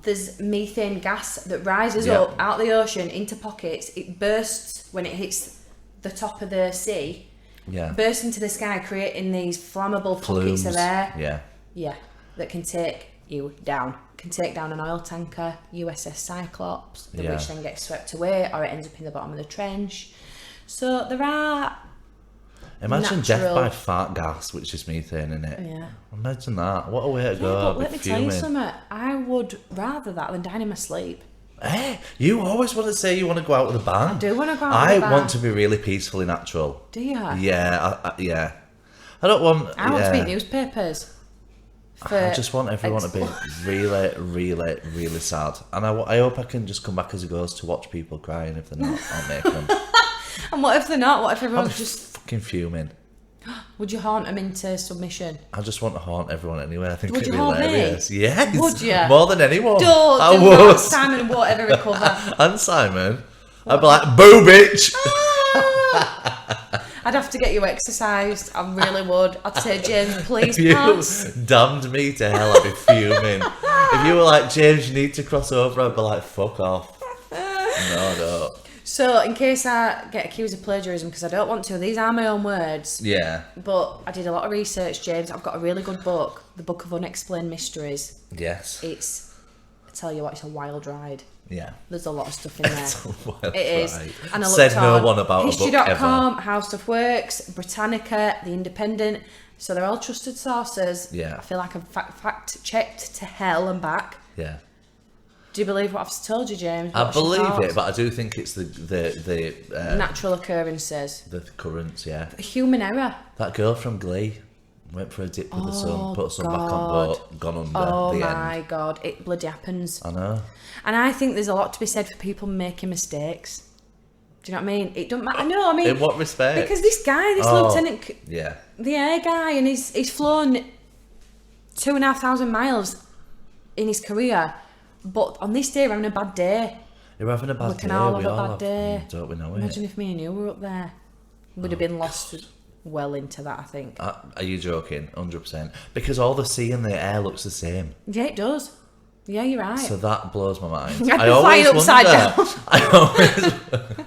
There's methane gas that rises
Yeah.
up out of the ocean into pockets. It bursts when it hits the top of the sea.
Yeah.
burst into the sky, creating these flammable pockets of air.
Yeah.
Yeah, that can take you down. Can take down an oil tanker, USS Cyclops, which then gets swept away, or it ends up in the bottom of the trench. So there are.
Imagine
natural...
death by fart gas, which is methane in it.
Yeah.
Imagine that. What a way to go.
But let me tell you something. I would rather that than dying in my sleep.
Hey, you always want to say you want to go out with a bang.
I do want to go out with a bang.
I want to be really peacefully natural.
Do you?
Yeah, yeah. I don't want...
I want to read newspapers.
I just want everyone to be really, really, really sad. And I hope I can just come back as a ghost to watch people crying. If they're not, I'll make them.
And what if they're not? What if everyone's just...
fucking fuming.
Would you haunt them into submission?
I just want to haunt everyone anyway. I think
Would
it'd
you
be
haunt
hilarious.
me?
Yes.
Would you?
More than anyone.
Don't do that. Simon won't ever recover.
And Simon. I'd be like, boo, bitch.
I'd have to get you exercised. I really would. I'd say, James, please
If you
pass.
damned me to hell, I'd be fuming. If you were like, James, you need to cross over, I'd be like, fuck off. No.
So, in case I get accused of plagiarism, because I don't want to, these are my own words.
Yeah.
But I did a lot of research, James. I've got a really good book, The Book of Unexplained Mysteries.
Yes.
It's, I tell you what, it's a wild ride.
Yeah.
There's a lot of stuff in there.
It's a wild
It is.
ride.
And I
Said
looked
no
on
one about a book ever.
History.com, How Stuff Works, Britannica, The Independent. So they're all trusted sources.
Yeah.
I feel like I've fact checked to hell and back.
Yeah.
Do you believe what I've told you, James?
I
What's your
believe
thoughts?
it, but I do think it's the
Natural occurrences.
the currents, yeah.
Human error.
That girl from Glee went for a dip with the sun, put sun back on
God.
boat, gone under.
Oh
the
my
end.
God, it bloody happens.
I know.
And I think there's a lot to be said for people making mistakes. Do you know what I mean? It don't matter. No, I mean...
In what respect?
Because this guy, this lieutenant...
Yeah.
The air guy, and he's flown 2,500 miles in his career, but on this day we're having a bad day.
You're having a bad
We
day.
can all
We
have a
all
bad
have,
day.
don't we know
Imagine
it?
if me and you were up there. We'd have been lost well into that, I think.
Are you joking? 100%. Because all the sea and the air looks the same.
Yeah, it does. Yeah, you're right.
So that blows my mind.
I'd be flying upside down.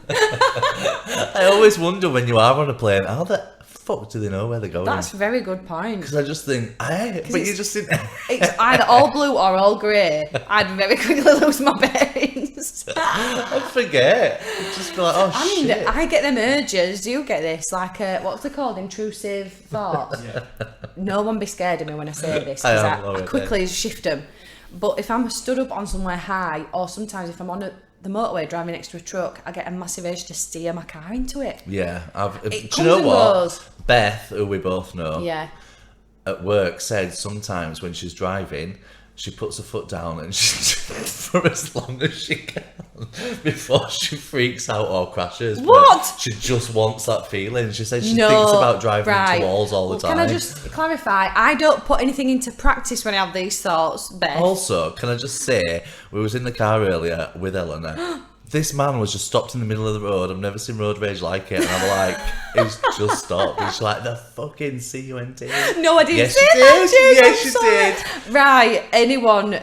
I always wonder when you are on a plane, how the fuck do they know where they're going?
That's a very good point.
Because I just think, hey, but you just didn't.
It's either all blue or all grey. I'd very quickly lose my bearings.
I'd forget. I'd just be like, oh
I mean,
shit.
I get them urges. Do you get this? Like, what's it called? Intrusive thoughts. No one be scared of me when I say this. 'Cause I quickly shift them. But if I'm stood up on somewhere high, or sometimes if I'm on the motorway driving next to a truck, I get a massive urge to steer my car into it.
Yeah. Do you
comes
know
and
what?
goes.
Beth, who we both know,
Yeah.
at work said sometimes when she's driving, she puts her foot down and she for as long as she can before she freaks out or crashes.
What?
But she just wants that feeling. She says she
No,
thinks about driving
right.
into walls all the time.
Can I just clarify? I don't put anything into practice when I have these thoughts, Beth.
Also, can I just say, we was in the car earlier with Eleanor. This man was just stopped in the middle of the road. I've never seen road rage like it. And I'm like, he's just stopped. He's like, the fucking CUNT.
No, I didn't
Yes,
say
you
that,
did.
James,
Yes,
I'm
you
sorry.
did.
Right, anyone,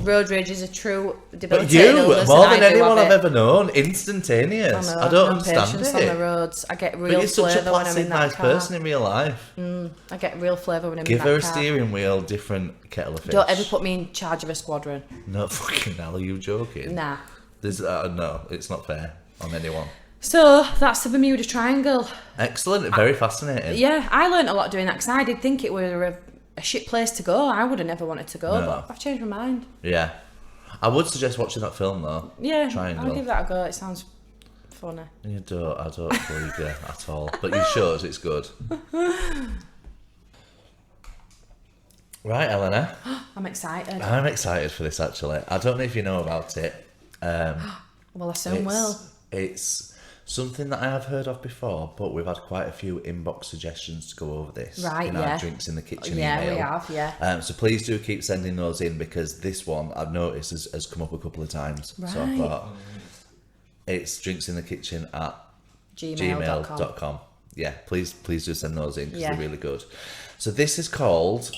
road rage is a true
But
debilitating
you,
illness,
more
and
than
I do
anyone
have
I've
it.
ever known, instantaneous.
I know,
I don't
no
understand
patience
it.
on the roads. I get
But
real
you're such a
flavour when I'm
placid,
in that
nice
car.
person in real life.
I get real flavour when I'm
Give
in
her
that
a
car.
steering wheel, different kettle of fish.
Don't ever put me in charge of a squadron.
No, fucking hell, are you joking?
Nah.
There's, no, it's not fair on anyone.
So, that's the Bermuda Triangle.
Excellent, very fascinating.
Yeah, I learnt a lot doing that because I did think it was a shit place to go. I would have never wanted to go,
No.
but I've changed my mind.
Yeah. I would suggest watching that film though.
Yeah,
Triangle.
I'll give that a go. It sounds funny.
I don't believe you at all. But you should, it's good. Right, Eleanor.
I'm excited.
I'm excited for this actually. I don't know if you know about it.
Well, I soon will.
It's something that I have heard of before, but we've had quite a few inbox suggestions to go over this.
Right,
in
yeah.
our Drinks in the Kitchen
Yeah,
email.
we have, yeah.
So please do keep sending those in because this one I've noticed has come up a couple of times. So I
Right.
thought it's drinksinkitchen@gmail.com.
Gmail.com.
Yeah, please do send those in because
Yeah.
they're really good. So this is called,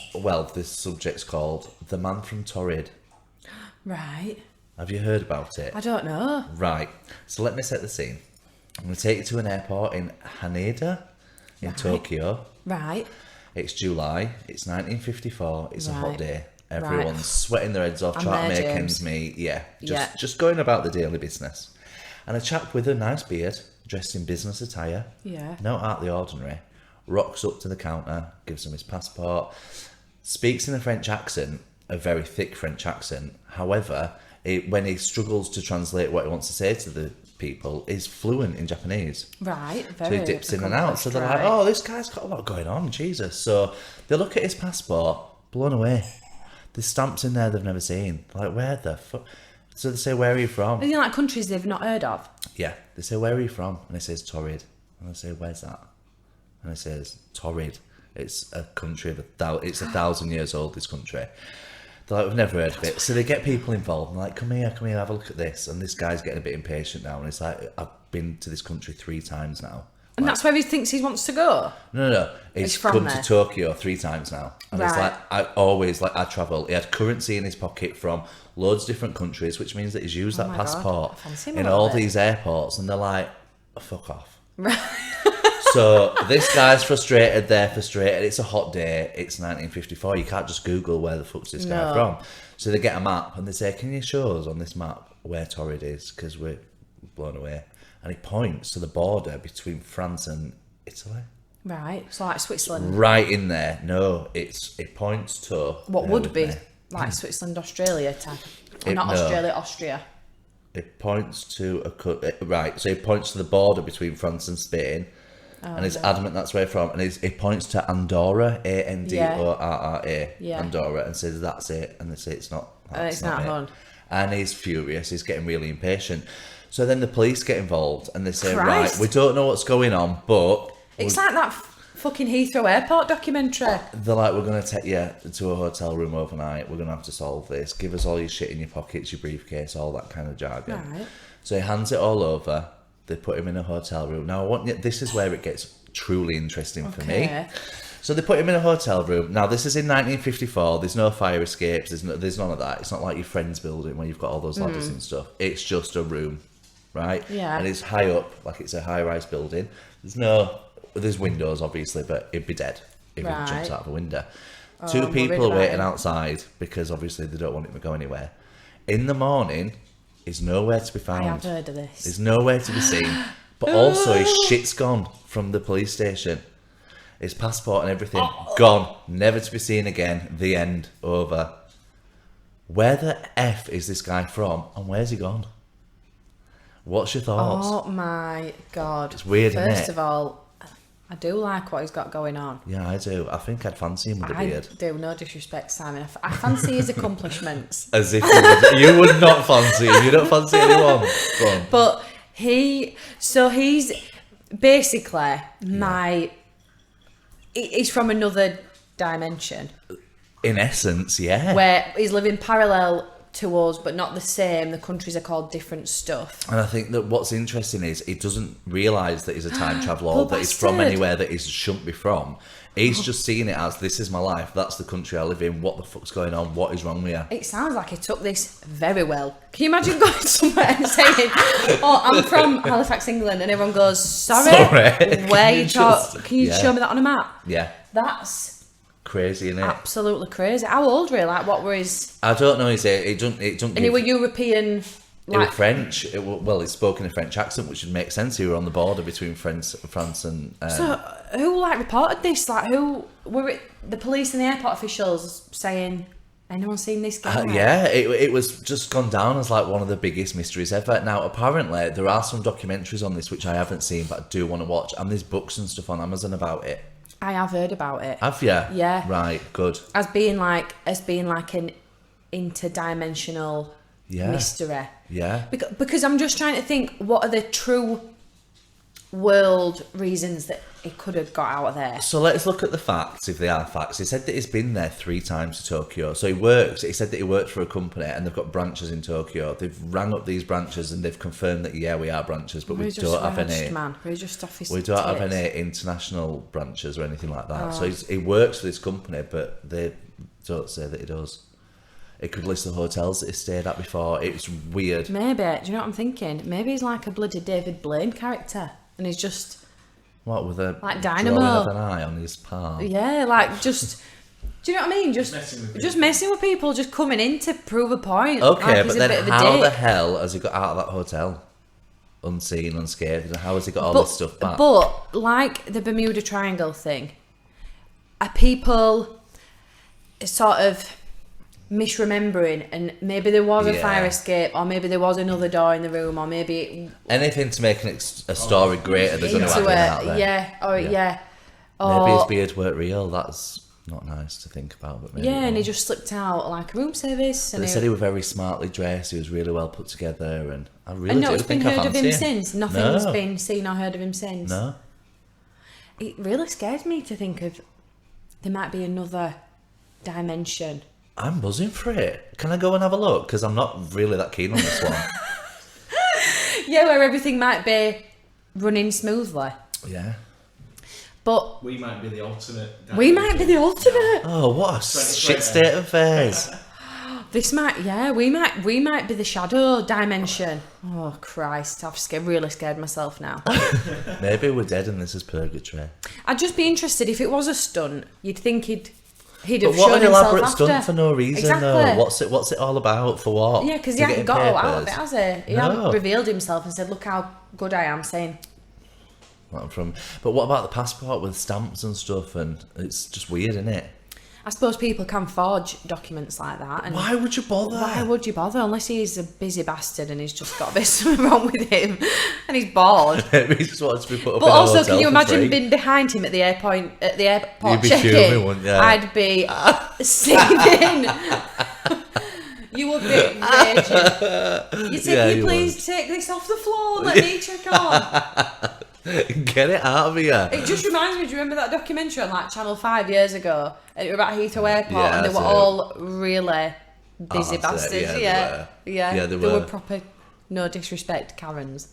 this subject's called The Man from Taured.
Right.
Have you heard about it?
I don't know.
Right. So let me set the scene. I'm going to take you to an airport in Haneda, in Tokyo.
Right.
It's July. It's 1954. It's a hot
Right.
day. Everyone's sweating their heads off,
I'm
trying to
there,
make
James.
ends meet. Yeah,
Yeah.
just going about the daily business. And a chap with a nice beard, dressed in business attire,
Yeah.
not out of the ordinary, rocks up to the counter, gives him his passport, speaks in a French accent, a very thick French accent. However, when he struggles to translate what he wants to say to the people, is fluent in Japanese.
Right.
So
Very
he dips in and out. So they're like, oh, this guy's got a lot going on, Jesus. So they look at his passport, blown away. There's stamps in there they've never seen. They're like, where the fuck? So they say, where are you from?
Are you like countries they've not heard of?
Yeah. They say, where are you from? And he says, Taured. And I say, where's that? And he says, Taured. It's a country it's 1,000 years old, this country. They're like, we've never heard of it. So they get people involved. And they're like, come here, have a look at this. And this guy's getting a bit impatient now. And it's like, I've been to this country 3 times now.
And that's where he thinks he wants to go?
No. He's
from
come
there.
to Tokyo 3 times now. And it's
Right.
like, I travel. He had currency in his pocket from loads of different countries, which means that he's used that
my God.
passport
I fancy him a
in
little
all
bit.
these airports. And they're like, oh, fuck off.
Right.
So this guy's frustrated, they're frustrated. It's a hot day. It's 1954. You can't just Google where the fuck's this guy
No.
from. So they get a map and they say, can you show us on this map where Taured is? Because we're blown away. And he points to the border between France and Italy.
Right. So like Switzerland.
Right in there. No, it points to...
What
bear
would
with
be
me.
like Switzerland, Australia type. Or
It-
not
no.
Australia, Austria.
It points to right. So he points to the border between France and Spain, and he's adamant that's where from. And he points to Andorra, Andorra,
Yeah.
Andorra, and says that's it. And they say it's not. That's
it's not
it.
hon.
And he's furious. He's getting really impatient. So then the police get involved, and they say,
Christ.
right, we don't know what's going on, but
It's like that fucking Heathrow Airport documentary.
they're like, we're going to take you to a hotel room overnight. We're going to have to solve this. Give us all your shit in your pockets, your briefcase, all that kind of jargon.
Right.
So he hands it all over. They put him in a hotel room. Now, this is where it gets truly interesting for me.
Okay.
So they put him in a hotel room. Now, this is in 1954. There's no fire escapes. There's none of that. It's not like your friend's building where you've got all those ladders and stuff. It's just a room, right?
Yeah.
And it's high up, like it's a high-rise building. There's windows, obviously, but it'd be dead if it
Right.
jumps out of a window.
I'm
2
worried
people are
about
waiting
him.
outside because obviously they don't want him to go anywhere. In the morning, he's nowhere to be
I
found.
have heard of this.
There's nowhere to be seen. But also his shit's gone from the police station. His passport and everything gone. Never to be seen again. The end. Over. Where the F is this guy from and where's he gone? What's your thoughts?
Oh my God.
It's weird, isn't
First
it?
of all, I do like what he's got going on.
Yeah, I do. I think I'd fancy him with a
I
beard.
do, no disrespect, Simon. I fancy his accomplishments.
As if you would not fancy him. You don't fancy anyone. Go on.
But he's basically he's from another dimension
In essence, yeah.
where he's living parallel to us but not the same. The countries are called different stuff.
And I think that what's interesting is he doesn't realise that he's a time traveller
Poor
or that he's from
bastard.
anywhere that he shouldn't be from. He's just seeing it as, this is my life, that's the country I live in, what the fuck's going on, what is wrong with you?
It sounds like he took this very well. Can you imagine going somewhere and saying, "Oh, I'm from Halifax, England," and everyone goes, "Sorry, where you talk? Can you
Yeah.
show me that on a map?"
Yeah,
That's
crazy, isn't it?
absolutely crazy. How old were he? Like, what were his?
I don't know, it doesn't
And he
give,
were European.
he was
Like,
French, well, he spoke in a French accent, which would make sense. He were on the border between France and...
so who like reported this? Like, who were it? The police and the airport officials saying, "Anyone seen this guy?"
yeah, it was just gone down as like one of the biggest mysteries ever. Now, apparently, there are some documentaries on this which I haven't seen, but I do want to watch. And there's books and stuff on Amazon about it.
I have heard about it.
Have you?
Yeah.
Right, good.
As being like an interdimensional
Yeah.
mystery.
Yeah.
Because I'm just trying to think, what are the true world reasons that he could have got out of there?
So let's look at the facts, if they are facts. He said that he's been there 3 times to Tokyo. So he said that he worked for a company and they've got branches in Tokyo. They've rang up these branches and they've confirmed that, yeah, we are branches, but we
He's
don't have
rehearsed,
any...
man. He's just off his
We don't have
tits.
any international branches or anything like that.
Oh.
So he works for this company, but they don't say that he does. It could list the hotels that he stayed at before. It's weird.
Maybe, do you know what I'm thinking? Maybe he's like a bloody David Blaine character and he's just
What, with a
Like
drawing
dynamo.
of an eye on his palm?
Yeah, like just. Do you know what I mean? Just messing with people, just coming in to prove a point.
Okay,
like
but
he's a
then
bit of a
how
dick.
the hell has he got out of that hotel? Unseen, unscathed, and how has he got all this stuff back?
But like the Bermuda Triangle thing, are people sort of misremembering, and maybe there was a fire escape, or maybe there was another door in the room, or maybe
anything to make a story greater, they're going to add in out there.
Or
Maybe his beard weren't real. That's not nice to think about, but maybe
and he just slipped out like a room service.
But
And
they said he was very smartly dressed. He was really well put together, and I really
and
do
no's been
think I
heard of
fancy
him since. Nothing's been seen or heard of him since.
No.
It really scares me to think of there might be another dimension.
I'm buzzing for it. Can I go and have a look? Because I'm not really that keen on this one.
Yeah, where everything might be running smoothly.
Yeah.
But
we might be the alternate.
we might be the alternate.
Oh, what a shit state of affairs.
This might, we might be the shadow dimension. Oh Christ, I've really scared myself now.
Maybe we're dead and this is purgatory.
I'd just be interested if it was a stunt. You'd think he'd
But
have
what
shown
an
himself
elaborate
after.
stunt for no reason,
Exactly.
though. What's it all about? For what?
Yeah, because he
To
hadn't
get
got
in
all out of it,
papers?
has he? He
No.
hadn't revealed himself and said, "Look how good I am." Saying,
But what about the passport with stamps and stuff? And it's just weird, isn't it?
I suppose people can forge documents like that. And
Why would you bother?
why would you bother? Unless he's a busy bastard and he's just got a bit something wrong with him and he's bored.
Maybe he just wants to be put up
But
in a
also,
hotel
can you
for
imagine
free.
being behind him at the airport?
You'd be
check-in?
fuming, wouldn't you?
I'd be seething. You would be raging. You say,
Yeah,
can you
you
please take this off the floor? Let me check on.
Get it out of here.
It just reminds me. Do you remember that documentary on like Channel 5 years ago? And it was about Heathrow Airport,
Yeah,
and they were
that's it.
all really busy
that's it,
bastards.
yeah,
Yeah,
they
they were
were.
proper. No disrespect, Karens.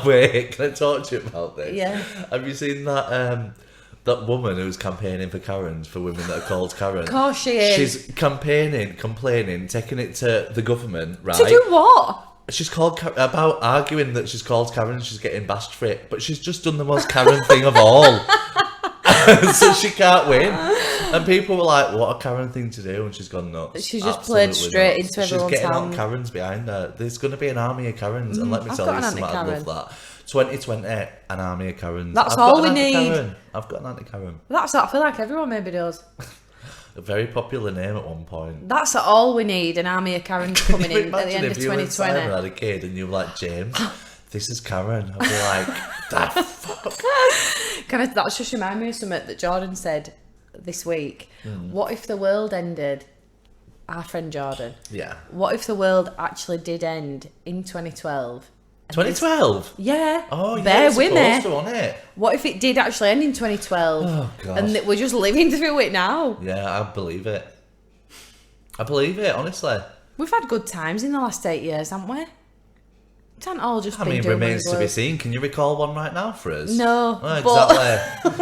Wait, can I talk to you about this?
Yeah.
Have you seen that that woman who's campaigning for Karens, for women that are called Karen?
Of course she is.
She's campaigning, complaining, taking it to the government, right?
To do what?
She's called about arguing that she's called Karen, she's getting bashed for it, but she's just done the most Karen thing of all. So she can't win. And people were like, what a Karen thing to do, and she's gone nuts.
She's just played
Absolutely
straight
nuts.
into everyone's
She's getting
hand.
all Karens behind her. There's going to be an army of Karens, and let me
I've
tell
got
you
an
something, I
anti-Karen.
love that. 2020, an army of Karens.
That's
I've
all
got an
we need.
anti-Karen. I've got an anti-Karen.
That's what I feel like everyone maybe does.
A very popular name at one point.
That's all we need, an army of Karens coming
Can you
in at the
imagine
end of
if you and
2020.
Simon had a kid and you were like, James, this is Karen. I'd be like, that fuck.
That's just remind me of something that Jordan said this week. What if the world ended? Our friend Jordan.
Yeah.
What if the world actually did end in 2012?
2012?
Yeah.
Oh, yeah,
Bear
it's
with me.
supposed to, wasn't it?
What if it did actually end in 2012?
Oh, God.
And that we're just living through it now?
Yeah, I believe it. I believe it, honestly.
We've had good times in the last 8 years, haven't we? It hasn't all just
I
been
mean,
doom and
remains to be
gloom.
seen. Can you recall one right now for us?
No,
Oh,
but
exactly.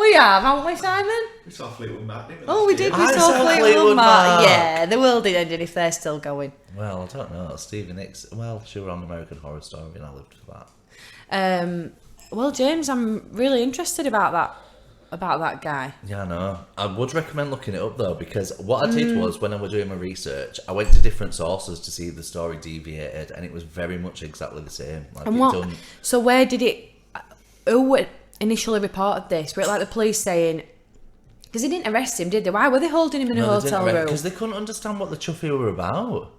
we have, haven't we, Simon?
We saw Fleetwood Mac, didn't we?
Oh, we did. We
I
saw
saw
Fleetwood
Fleetwood
Mac.
Mac.
Yeah, the world did end if they're still going.
Well, I don't know. Stevie Nicks. Well, she were on American Horror Story and I lived for that.
Well, James, I'm really interested about that guy.
Yeah, I know. I would recommend looking it up though, because what I did was when I was doing my research, I went to different sources to see if the story deviated, and it was very much exactly the same. Like
And
it
what?
done.
So where did it? Who initially reported this? Were it like the police saying? Because they didn't arrest him, did they? Why were they holding him in a hotel room?
Because they couldn't understand what the chuffy were about.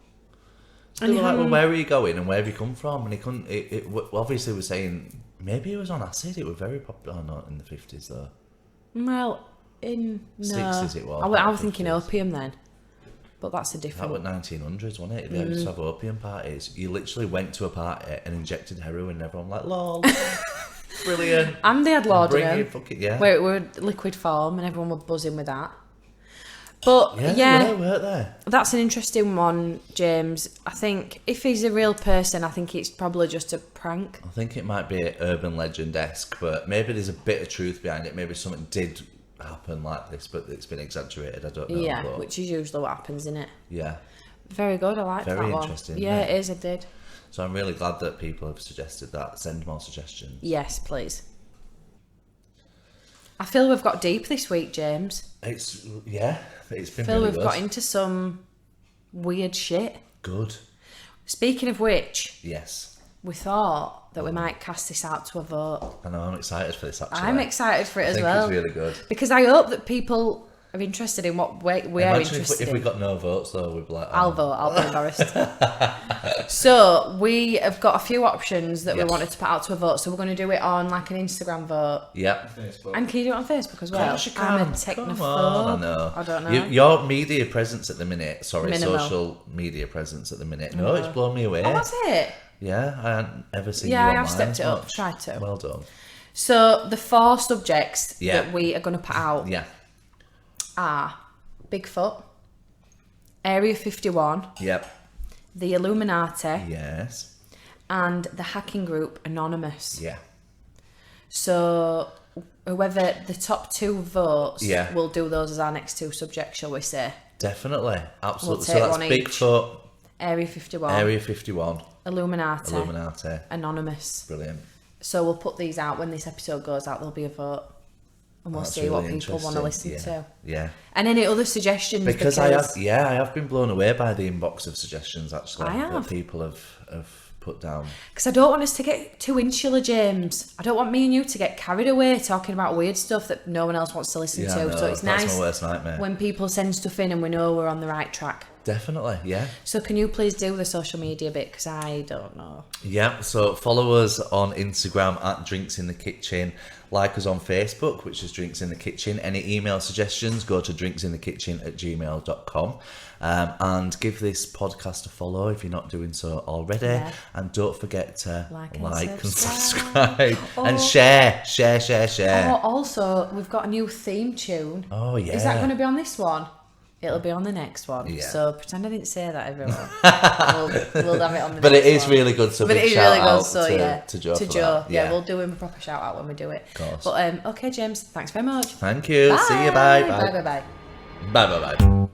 So they were like, well, where are you going and where have you come from? And he couldn't. It obviously was saying maybe it was on acid. It was very popular. Oh, not in the 50s though.
Well, in no.
60s it was,
I
not
was thinking
50s.
opium then, but that's a
That
different.
was 1900s, wasn't it? They used to have opium parties. You literally went to a party and injected heroin, and everyone like, lol, brilliant.
And they had
Bring
laudanum,
it, fuck it, yeah.
where it were liquid form, and everyone were buzzing with that. But
Yeah, they weren't there.
that's an interesting one, James. I think if he's a real person, I think it's probably just a prank.
I think it might be urban legend-esque, but maybe there's a bit of truth behind it. Maybe something did happen like this, but it's been exaggerated. I don't know.
Yeah,
but
which is usually what happens, isn't it?
yeah.
Very good. I like that
Very
one.
interesting,
Yeah,
yeah.
it is. I did.
So I'm really glad that people have suggested that. Send more suggestions.
Yes, please. I feel we've got deep this week, James.
It's been
I feel
really
we've
good.
got into some weird shit.
Good.
Speaking of which,
Yes.
we thought that we might cast this out to a vote.
I know, I'm excited for this actually.
I'm excited for it
I
as
think
well.
it's really good.
Because I hope that people are interested in what we are
Imagine
interested
if we
in.
got no votes though, we'd be like,
I'll vote, I'll be embarrassed. So we have got a few options that we
Yes.
wanted to put out to a vote. So we're going to do it on like an Instagram vote.
Yeah.
Facebook.
And can you do it on Facebook as well?
Of course you
I'm a
can.
technophobe.
Come on, I know.
I don't know.
Your media presence at the minute,
Minimal.
social media presence at the minute. No, it's blown me away.
Oh, that's it.
Yeah, I hadn't ever seen
Yeah,
you
I have
online
stepped
as
it up,
much.
tried to.
Well done.
So the 4 subjects
Yeah.
that we are going to put out
Yeah.
are Bigfoot, Area 51,
Yep.
the Illuminati,
Yes.
and the hacking group Anonymous.
Yeah.
So whoever the top 2 votes,
Yeah.
we'll do those as our next 2 subjects, shall we say?
Definitely. Absolutely.
We'll
So
take
that's
one each.
Bigfoot,
Area 51,
Area 51,
Illuminati,
Illuminati.
Anonymous.
Brilliant.
So we'll put these out when this episode goes out. There'll be a vote, and we'll
That's
see what
really
people want to listen
interesting.
to.
Yeah.
And any other suggestions?
Because I have been blown away by the inbox of suggestions actually
I have.
that people have put down.
Because I don't want us to get too insular, James. I don't want me and you to get carried away talking about weird stuff that no one else wants to listen
Yeah, I
to.
know,
So it's
that's
nice
my worst nightmare.
when people send stuff in and we know we're on the right track.
Definitely, yeah.
So can you please do the social media bit? Because I don't know.
Yeah, so follow us on Instagram at Drinks in the Kitchen. Like us on Facebook, which is Drinks in the Kitchen. Any email suggestions, go to drinksinthekitchen@gmail.com. And give this podcast a follow if you're not doing so already.
Yeah.
And don't forget to
Like
and
and
subscribe.
Oh.
And share.
Oh, also, we've got a new theme tune.
Oh, yeah.
Is that going to be on this one? It'll be on the next one.
Yeah.
So pretend I didn't say that, everyone. we'll have it on the
But
next
it is
one.
really good, so
But
big
it is
shout
really good,
out
so
to,
yeah.
to Joe.
To
for
Joe.
that.
Yeah, we'll do him a proper shout out when we do it.
Of course.
But okay, James, thanks very much.
Thank you. See you. Bye.
Bye, bye, bye.
Bye, bye, bye.